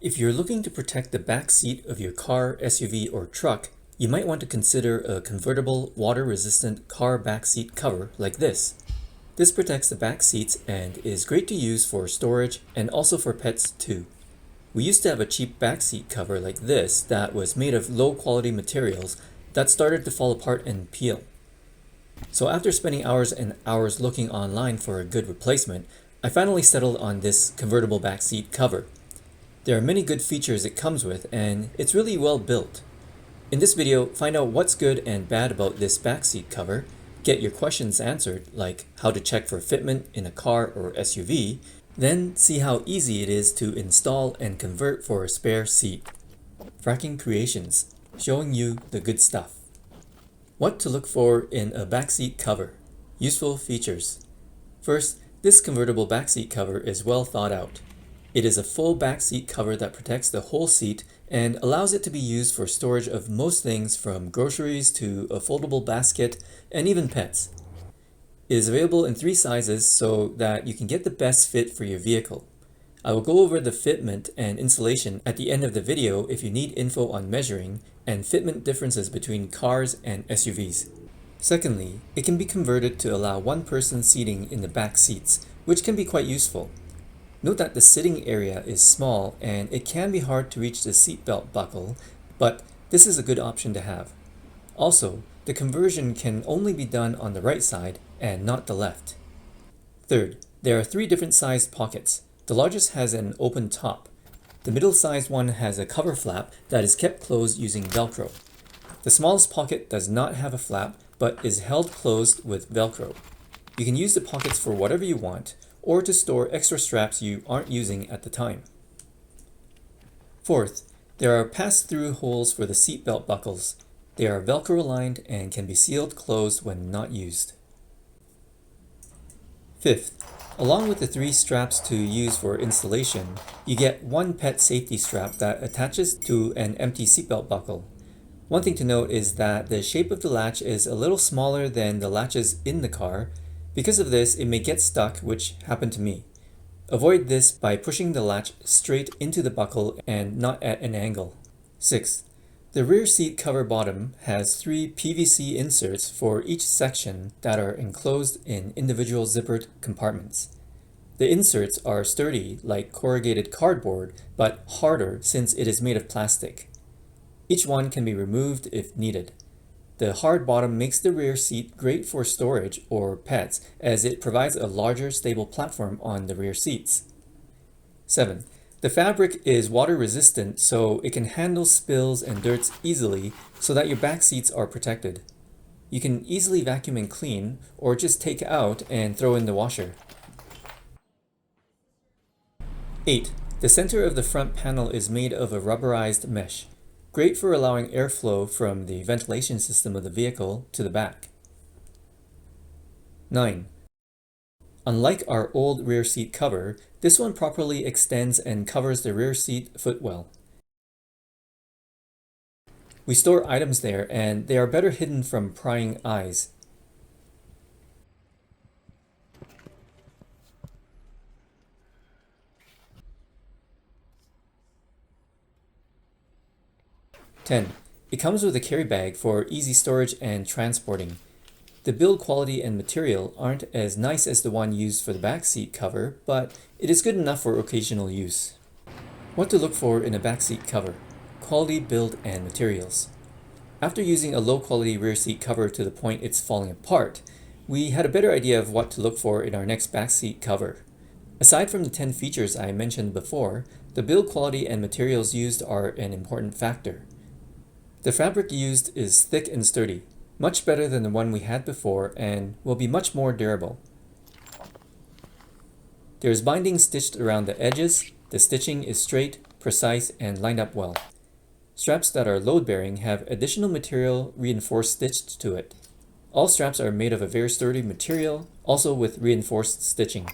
If you're looking to protect the back seat of your car, SUV, or truck, you might want to consider a convertible, water-resistant car back seat cover like this. This protects the back seats and is great to use for storage and also for pets too. We used to have a cheap back seat cover like this that was made of low-quality materials that started to fall apart and peel. So after spending hours and hours looking online for a good replacement, I finally settled on this convertible back seat cover. There are many good features it comes with, and it's really well built. In this video, find out what's good and bad about this backseat cover, get your questions answered, like how to check for fitment in a car or SUV, then see how easy it is to install and convert for a spare seat. Fracking Creations, showing you the good stuff. What to look for in a backseat cover. Useful features. First, this convertible backseat cover is well thought out. It is a full back seat cover that protects the whole seat and allows it to be used for storage of most things from groceries to a foldable basket and even pets. It is available in 3 sizes so that you can get the best fit for your vehicle. I will go over the fitment and installation at the end of the video if you need info on measuring and fitment differences between cars and SUVs. Secondly, it can be converted to allow one-person seating in the back seats, which can be quite useful. Note that the sitting area is small and it can be hard to reach the seatbelt buckle, but this is a good option to have. Also, the conversion can only be done on the right side and not the left. Third, there are 3 different sized pockets. The largest has an open top. The middle-sized one has a cover flap that is kept closed using Velcro. The smallest pocket does not have a flap, but is held closed with Velcro. You can use the pockets for whatever you want, or to store extra straps you aren't using at the time. Fourth, there are pass-through holes for the seatbelt buckles. They are Velcro lined and can be sealed closed when not used. Fifth, along with the 3 straps to use for installation, you get 1 pet safety strap that attaches to an empty seatbelt buckle. One thing to note is that the shape of the latch is a little smaller than the latches in the car. Because of this, it may get stuck, which happened to me. Avoid this by pushing the latch straight into the buckle and not at an angle. Sixth, the rear seat cover bottom has 3 PVC inserts for each section that are enclosed in individual zippered compartments. The inserts are sturdy like corrugated cardboard, but harder since it is made of plastic. Each one can be removed if needed. The hard bottom makes the rear seat great for storage or pets as it provides a larger, stable platform on the rear seats. 7. The fabric is water resistant so it can handle spills and dirts easily so that your back seats are protected. You can easily vacuum and clean or just take out and throw in the washer. 8. The center of the front panel is made of a rubberized mesh. Great for allowing airflow from the ventilation system of the vehicle to the back. 9. Unlike our old rear seat cover, this one properly extends and covers the rear seat footwell. We store items there and they are better hidden from prying eyes. It comes with a carry bag for easy storage and transporting. The build quality and material aren't as nice as the one used for the back seat cover, but it is good enough for occasional use. What to look for in a back seat cover. Quality, build, and materials. After using a low-quality rear seat cover to the point it's falling apart, we had a better idea of what to look for in our next back seat cover. Aside from the 10 features I mentioned before, the build quality and materials used are an important factor. The fabric used is thick and sturdy, much better than the one we had before and will be much more durable. There is binding stitched around the edges, the stitching is straight, precise, and lined up well. Straps that are load-bearing have additional material reinforced stitched to it. All straps are made of a very sturdy material, also with reinforced stitching.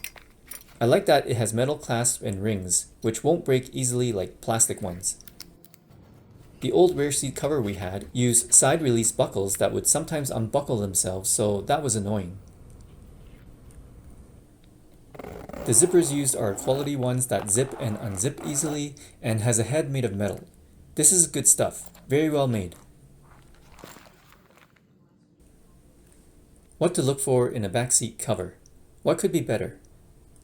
I like that it has metal clasps and rings, which won't break easily like plastic ones. The old rear seat cover we had used side release buckles that would sometimes unbuckle themselves, so that was annoying. The zippers used are quality ones that zip and unzip easily and has a head made of metal. This is good stuff, very well made. What to look for in a backseat cover. What could be better?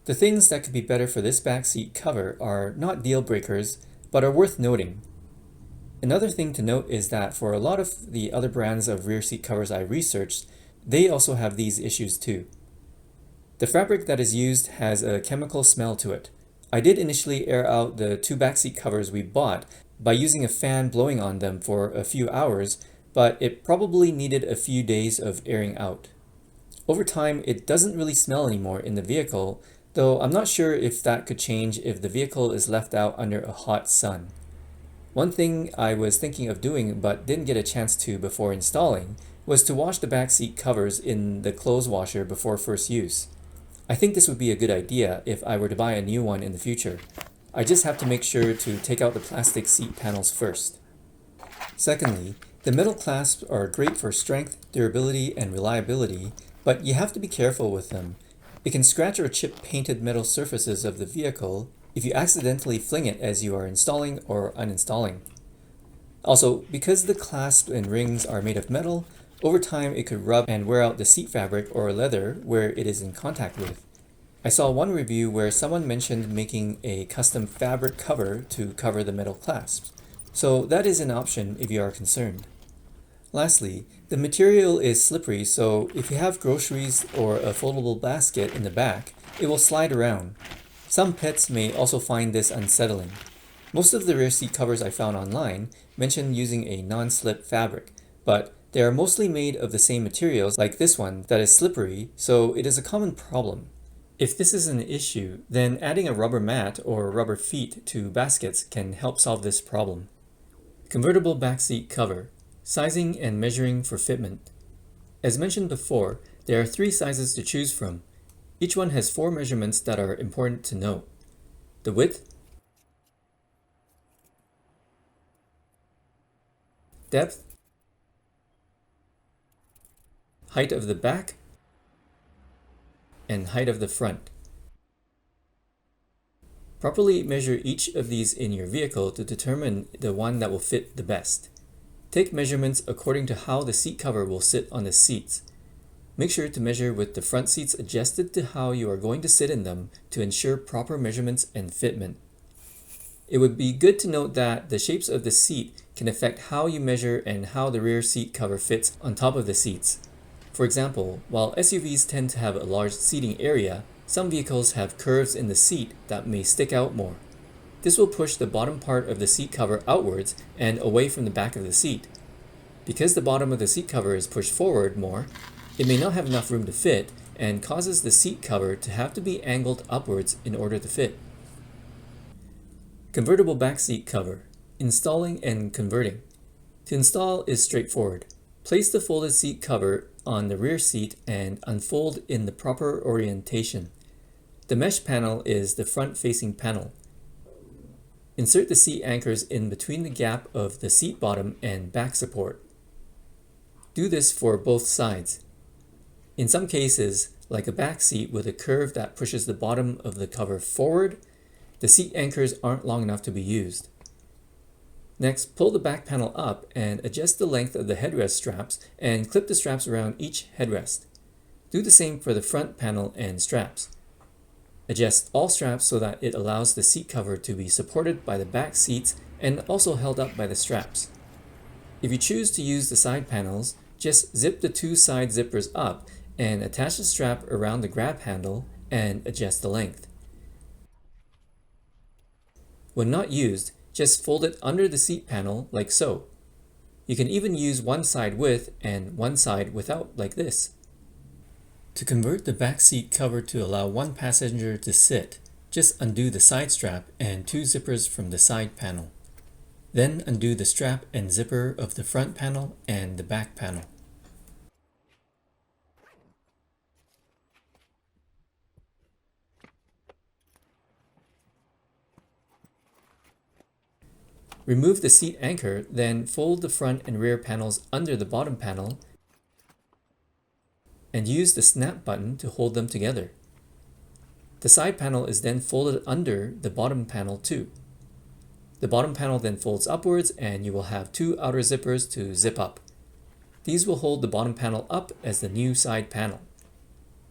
The things that could be better for this backseat cover are not deal breakers, but are worth noting. Another thing to note is that for a lot of the other brands of rear seat covers I researched, they also have these issues too. The fabric that is used has a chemical smell to it. I did initially air out the two backseat covers we bought by using a fan blowing on them for a few hours, but it probably needed a few days of airing out. Over time, it doesn't really smell anymore in the vehicle, though I'm not sure if that could change if the vehicle is left out under a hot sun. One thing I was thinking of doing but didn't get a chance to before installing was to wash the backseat covers in the clothes washer before first use. I think this would be a good idea if I were to buy a new one in the future. I just have to make sure to take out the plastic seat panels first. Secondly, the metal clasps are great for strength, durability, and reliability, but you have to be careful with them. It can scratch or chip painted metal surfaces of the vehicle if you accidentally fling it as you are installing or uninstalling. Also, because the clasps and rings are made of metal, over time it could rub and wear out the seat fabric or leather where it is in contact with. I saw one review where someone mentioned making a custom fabric cover to cover the metal clasps, so that is an option if you are concerned. Lastly, the material is slippery, so if you have groceries or a foldable basket in the back, it will slide around. Some pets may also find this unsettling. Most of the rear seat covers I found online mention using a non-slip fabric, but they are mostly made of the same materials like this one that is slippery, so it is a common problem. If this is an issue, then adding a rubber mat or rubber feet to baskets can help solve this problem. Convertible backseat cover. Sizing and measuring for fitment. As mentioned before, there are 3 sizes to choose from. Each one has 4 measurements that are important to know. The width, depth, height of the back, and height of the front. Properly measure each of these in your vehicle to determine the one that will fit the best. Take measurements according to how the seat cover will sit on the seats. Make sure to measure with the front seats adjusted to how you are going to sit in them to ensure proper measurements and fitment. It would be good to note that the shapes of the seat can affect how you measure and how the rear seat cover fits on top of the seats. For example, while SUVs tend to have a large seating area, some vehicles have curves in the seat that may stick out more. This will push the bottom part of the seat cover outwards and away from the back of the seat. Because the bottom of the seat cover is pushed forward more, it may not have enough room to fit and causes the seat cover to have to be angled upwards in order to fit. Convertible backseat cover. Installing and converting. To install is straightforward. Place the folded seat cover on the rear seat and unfold in the proper orientation. The mesh panel is the front-facing panel. Insert the seat anchors in between the gap of the seat bottom and back support. Do this for both sides. In some cases, like a back seat with a curve that pushes the bottom of the cover forward, the seat anchors aren't long enough to be used. Next, pull the back panel up and adjust the length of the headrest straps and clip the straps around each headrest. Do the same for the front panel and straps. Adjust all straps so that it allows the seat cover to be supported by the back seats and also held up by the straps. If you choose to use the side panels, just zip the 2 side zippers up and attach the strap around the grab handle and adjust the length. When not used, just fold it under the seat panel like so. You can even use one side with and one side without like this. To convert the back seat cover to allow one passenger to sit, just undo the side strap and 2 zippers from the side panel. Then undo the strap and zipper of the front panel and the back panel. Remove the seat anchor, then fold the front and rear panels under the bottom panel and use the snap button to hold them together. The side panel is then folded under the bottom panel too. The bottom panel then folds upwards and you will have two outer zippers to zip up. These will hold the bottom panel up as the new side panel.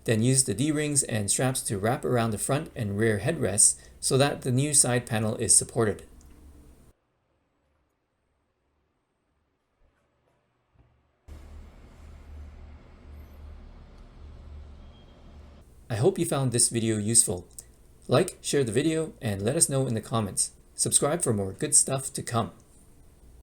Then use the D-rings and straps to wrap around the front and rear headrests so that the new side panel is supported. I hope you found this video useful. Like, share the video, and let us know in the comments. Subscribe for more good stuff to come.